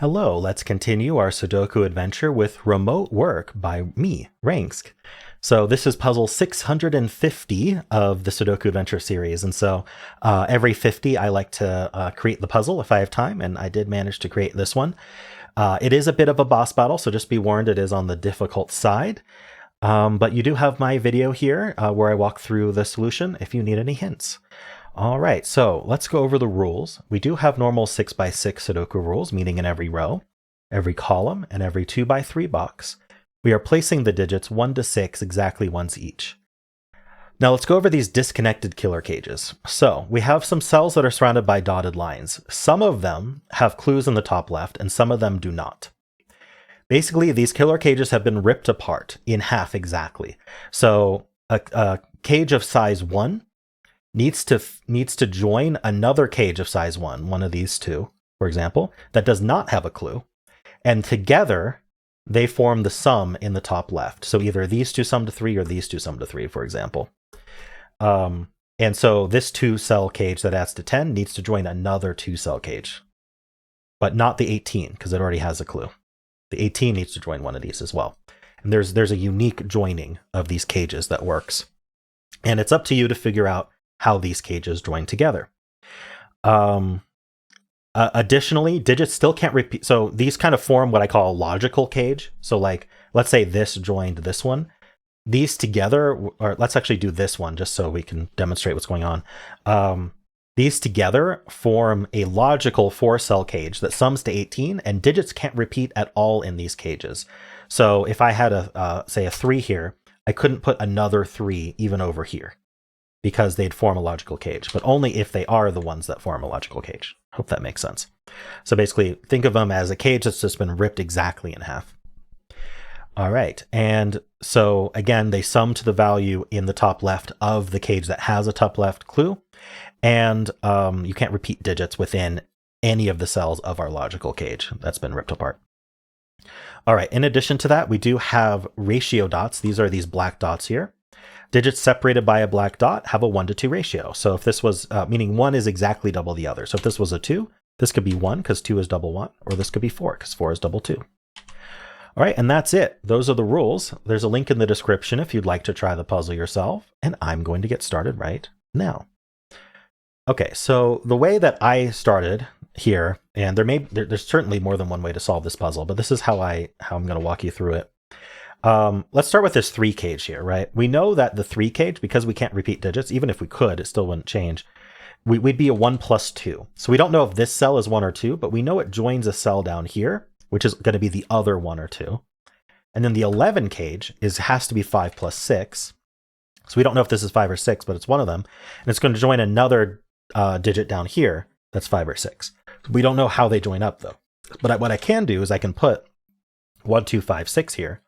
Hello, let's continue our Sudoku adventure with remote work by me, Rangsk. So this is puzzle 650 of the Sudoku adventure series. And so every 50, I like to create the puzzle if I have time. And I did manage to create this one. It is a bit of a boss battle, so just be warned, it is on the difficult side. But you do have my video here where I walk through the solution if you need any hints. All right, so let's go over the rules. We do have normal 6x6 Sudoku rules, meaning in every row, every column, and every 2x3 box. We are placing the digits 1 to 6 exactly once each. Now let's go over these disconnected killer cages. So we have some cells that are surrounded by dotted lines. Some of them have clues in the top left, and some of them do not. Basically, these killer cages have been ripped apart in half exactly. So a cage of size 1 needs to join another cage of size 1, one of these two, for example, that does not have a clue. And together, they form the sum in the top left. So either these two sum to 3 or these two sum to 3, for example. And so this 2-cell cage that adds to 10 needs to join another 2-cell cage, but not the 18 because it already has a clue. The 18 needs to join one of these as well. And there's a unique joining of these cages that works. And it's up to you to figure out how these cages join together. Additionally, digits still can't repeat. So these kind of form what I call a logical cage. So like, let's say this joined this one. These together, or let's actually do this one just so we can demonstrate what's going on. These together form a logical 4-cell cage that sums to 18, and digits can't repeat at all in these cages. So if I had say a 3 here, I couldn't put another 3 even over here, because they'd form a logical cage, but only if they are the ones that form a logical cage. Hope that makes sense. So basically, think of them as a cage that's just been ripped exactly in half. All right, and so again, they sum to the value in the top left of the cage that has a top left clue, and you can't repeat digits within any of the cells of our logical cage that's been ripped apart. All right, in addition to that, we do have ratio dots. These are these black dots here. Digits separated by a black dot have a 1 to 2 ratio. So if this was, meaning 1 is exactly double the other. So if this was a 2, this could be 1 because 2 is double 1, or this could be 4 because 4 is double 2. All right, and that's it. Those are the rules. There's a link in the description if you'd like to try the puzzle yourself, and I'm going to get started right now. Okay, so the way that I started here, and there's certainly more than one way to solve this puzzle, but this is how I'm going to walk you through it. Let's start with this 3 cage here, right? We know that the 3 cage, because we can't repeat digits, even if we could, it still wouldn't change. We'd be a 1 plus 2. So we don't know if this cell is 1 or 2, but we know it joins a cell down here, which is going to be the other 1 or 2. And then the 11 cage has to be 5 plus 6. So we don't know if this is 5 or 6, but it's one of them. And it's going to join another digit down here that's 5 or 6. We don't know how they join up, though. But what I can do is I can put 1, 2, 5, 6 here.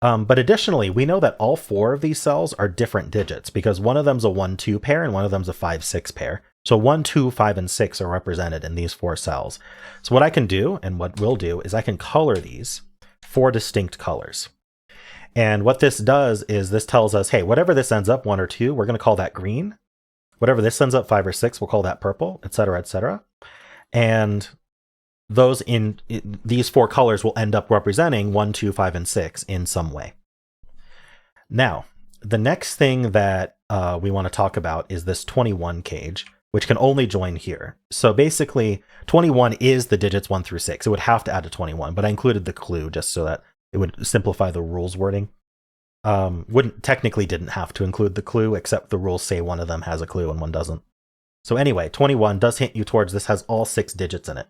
But additionally, we know that all 4 of these cells are different digits because one of them's a 1-2 pair and one of them's a 5-6 pair. So 1, 2, 5, and 6 are represented in these 4 cells. So what I can do, and what we'll do, is I can color these 4 distinct colors. And what this does is this tells us, hey, whatever this ends up, 1 or 2, we're going to call that green. Whatever this ends up, 5 or 6, we'll call that purple, etc., etc. And those in these 4 colors will end up representing 1, 2, 5, and 6 in some way. Now, the next thing that we want to talk about is this 21 cage, which can only join here. So basically, 21 is the digits 1 through 6. It would have to add a 21, but I included the clue just so that it would simplify the rules wording. Didn't have to include the clue, except the rules say one of them has a clue and one doesn't. So anyway, 21 does hint you towards this has all 6 digits in it.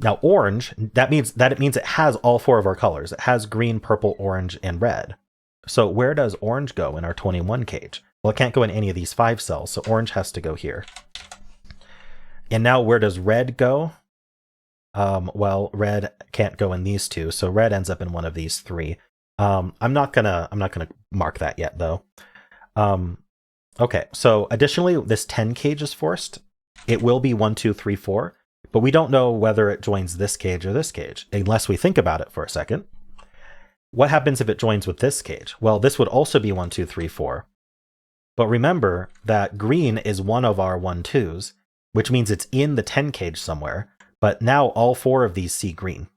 Now orange, it means it has all 4 of our colors. It has green, purple, orange, and red. So where does orange go in our 21 cage? Well, it can't go in any of these 5 cells, so orange has to go here. And now where does red go? Well, red can't go in these 2, so red ends up in one of these 3. I'm not gonna mark that yet though. Okay, so additionally, this 10 cage is forced. It will be 1, 2, 3, 4. But we don't know whether it joins this cage or this cage, unless we think about it for a second. What happens if it joins with this cage? Well, this would also be 1, 2, 3, 4. But remember that green is one of our 1, 2s, which means it's in the 10 cage somewhere, But now all 4 of these see green.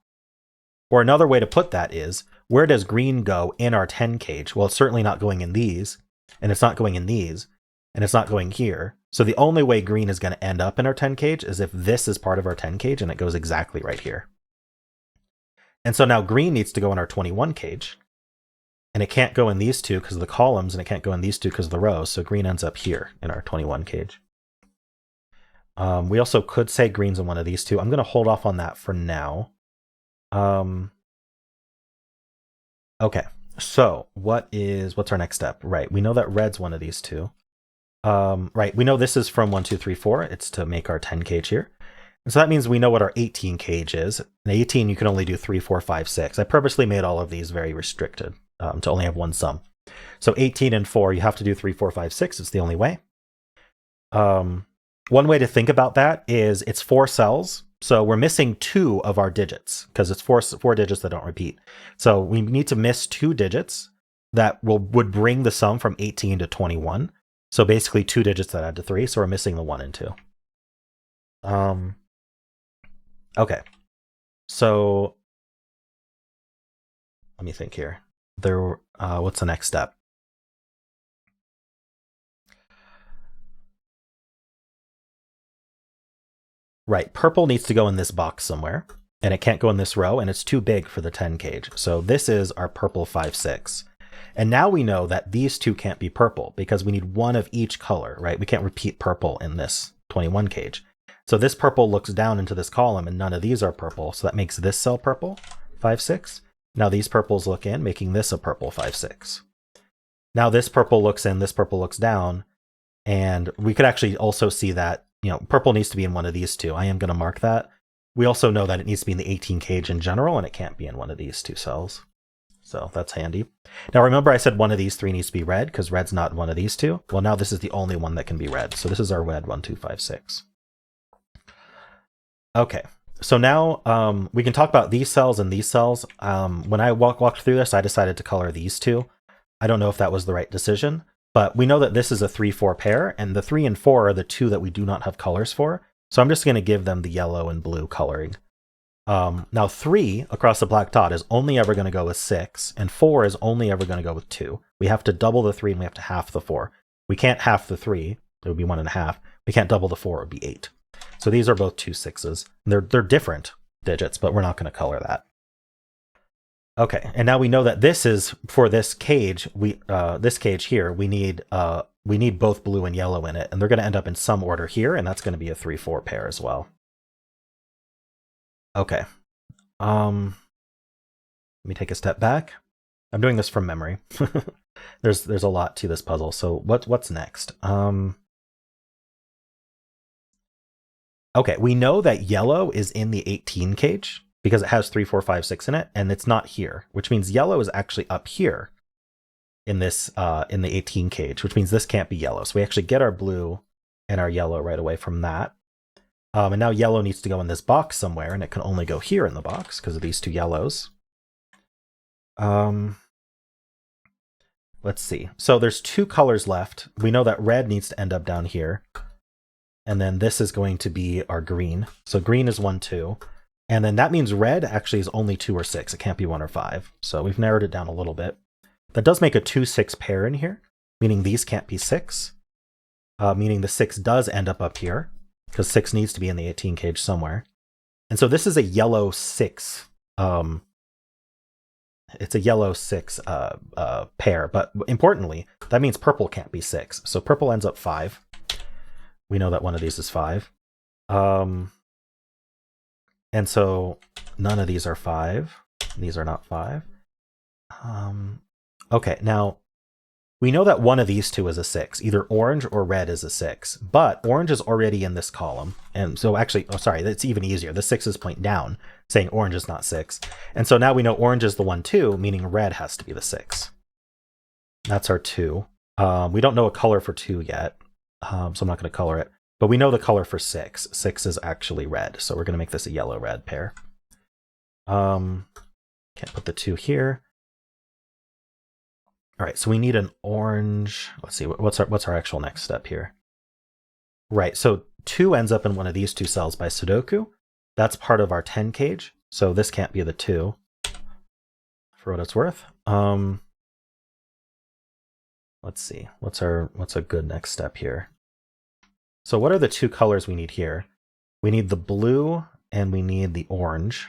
Or another way to put that is, where does green go in our 10 cage? Well, it's certainly not going in these, and it's not going in these, and it's not going here. So the only way green is going to end up in our 10 cage is if this is part of our 10 cage and it goes exactly right here. And so now green needs to go in our 21 cage, and it can't go in these two because of the columns, and it can't go in these two because of the rows, so green ends up here in our 21 cage. We also could say green's in one of these two. I'm going to hold off on that for now. Okay, so what's our next step? Right, we know that red's one of these two. Right, we know this is from 1, 2, 3, 4. It's to make our 10 cage here. And so that means we know what our 18 cage is. In 18, you can only do 3, 4, 5, 6. I purposely made all of these very restricted to only have one sum. So 18 and 4, you have to do 3, 4, 5, 6. It's the only way. One way to think about that is it's 4 cells. So we're missing 2 of our digits because it's four digits that don't repeat. So we need to miss 2 digits that would bring the sum from 18 to 21. So basically 2 digits that add to 3. So we're missing the 1 and 2. Okay. So let me think here. What's the next step? Right, purple needs to go in this box somewhere, and it can't go in this row, and it's too big for the 10 cage. So this is our purple 5, 6. And now we know that these two can't be purple because we need one of each color, right? We can't repeat purple in this 21 cage. So this purple looks down into this column, and none of these are purple, so that makes this cell purple, 5, 6. Now these purples look in, making this a purple 5, 6. Now this purple looks in, this purple looks down, and we could actually also see that purple needs to be in one of these two. I am going to mark that. We also know that it needs to be in the 18 cage in general, and it can't be in one of these 2 cells. So that's handy. Now remember I said one of these 3 needs to be red because red's not one of these 2. Well, now this is the only one that can be red. So this is our red 1, 2, 5, 6. Okay, so now we can talk about these cells and these cells. When I walked through this, I decided to color these 2. I don't know if that was the right decision. But we know that this is a 3-4 pair, and the 3 and 4 are the 2 that we do not have colors for. So I'm just going to give them the yellow and blue coloring. Now 3 across the black dot is only ever going to go with 6, and 4 is only ever going to go with 2. We have to double the 3 and we have to half the 4. We can't half the 3, it would be 1.5. We can't double the 4, it would be 8. So these are both 2 6s. They're different digits, but we're not going to color that. Okay, and now we know that this is for this cage. This cage here, we need both blue and yellow in it, and they're going to end up in some order here, and that's going to be a 3-4 pair as well. Okay, let me take a step back. I'm doing this from memory. There's a lot to this puzzle. So what's next? Okay, we know that yellow is in the 18 cage. Because it has 3, 4, 5, 6 in it, and it's not here, which means yellow is actually up here in this in the 18 cage, which means this can't be yellow. So we actually get our blue and our yellow right away from that. And now yellow needs to go in this box somewhere, and it can only go here in the box because of these 2 yellows. Let's see. So there's 2 colors left. We know that red needs to end up down here. And then this is going to be our green. So green is 1, 2. And then that means red actually is only 2 or 6. It can't be 1 or 5. So we've narrowed it down a little bit. That does make a 2, 6 pair in here, meaning these can't be 6. Meaning the 6 does end up here, because 6 needs to be in the 18 cage somewhere. And so this is a yellow 6. It's a yellow 6 pair. But importantly, that means purple can't be 6. So purple ends up 5. We know that one of these is 5. And so none of these are 5. These are not 5. Okay, now we know that one of these 2 is a 6. Either orange or red is a 6. But orange is already in this column. And so actually, that's even easier. The 6's point down, saying orange is not 6. And so now we know orange is the 1, 2, meaning red has to be the 6. That's our 2. We don't know a color for 2 yet, so I'm not going to color it. But we know the color for 6. 6 is actually red, so we're going to make this a yellow-red pair. Can't put the 2 here. All right, so we need an orange. Let's see, what's our actual next step here? Right, so 2 ends up in one of these 2 cells by Sudoku. That's part of our 10 cage. So this can't be the 2 for what it's worth. Let's see. What's a good next step here? So what are the 2 colors we need here? We need the blue and we need the orange.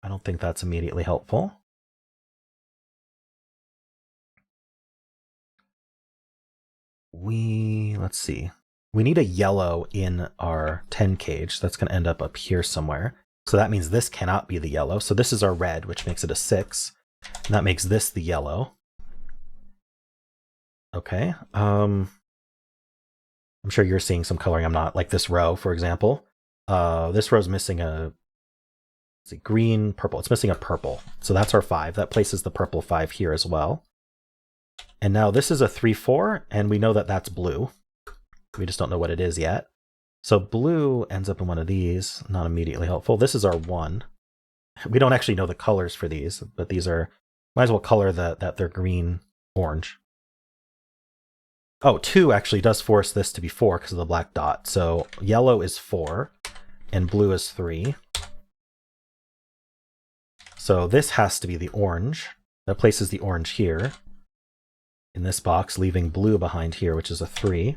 I don't think that's immediately helpful. Let's see. We need a yellow in our 10 cage. That's going to end up here somewhere. So that means this cannot be the yellow. So this is our red, which makes it a 6. And that makes this the yellow. Okay. I'm sure you're seeing some coloring I'm not, like this row, for example. This row's missing a green, purple. It's missing a purple. So that's our 5. That places the purple 5 here as well. And now this is a 3-4, and we know that that's blue. We just don't know what it is yet. So blue ends up in one of these, not immediately helpful. This is our 1. We don't actually know the colors for these, but these are, might as well color that they're green, orange. Oh, 2 actually does force this to be 4 because of the black dot. So yellow is 4, and blue is 3. So this has to be the orange. That places the orange here in this box, leaving blue behind here, which is a 3.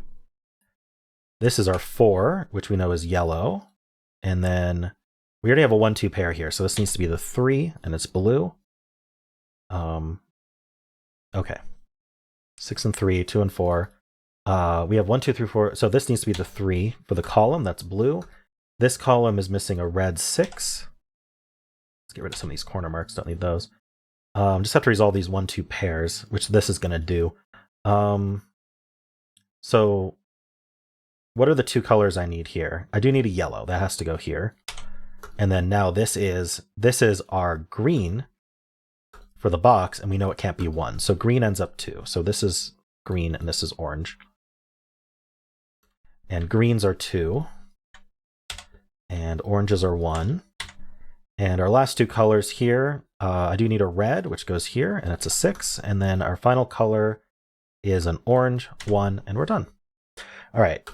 This is our 4, which we know is yellow. And then we already have a 1-2 pair here, so this needs to be the 3, and it's blue. Okay. 6 and 3, 2 and 4. We have 1, 2, 3, 4. So this needs to be the 3 for the column. That's blue. This column is missing a red 6. Let's get rid of some of these corner marks. Don't need those. Just have to resolve these 1, 2 pairs, which this is going to do. So what are the 2 colors I need here? I do need a yellow. That has to go here. And then now this is our green for the box, and we know it can't be 1. So green ends up 2. So this is green and this is orange. And greens are 2. And oranges are 1. And our last 2 colors here, I do need a red, which goes here, and it's a 6. And then our final color is an orange, 1, and we're done. All right.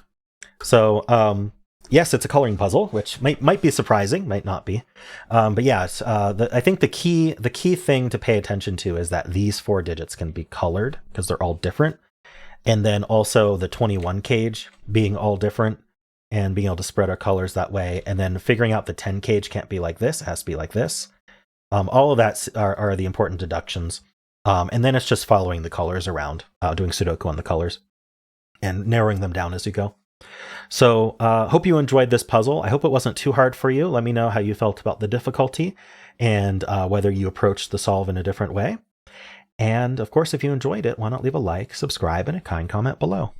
So yes, it's a coloring puzzle, which might be surprising, might not be. But yes, I think the key thing to pay attention to is that these 4 digits can be colored because they're all different. And then also the 21 cage being all different and being able to spread our colors that way. And then figuring out the 10 cage can't be like this, it has to be like this. All of that are the important deductions. And then it's just following the colors around, doing Sudoku on the colors and narrowing them down as you go. So hope you enjoyed this puzzle. I hope it wasn't too hard for you. Let me know how you felt about the difficulty and whether you approached the solve in a different way. And of course, if you enjoyed it, why not leave a like, subscribe, and a kind comment below.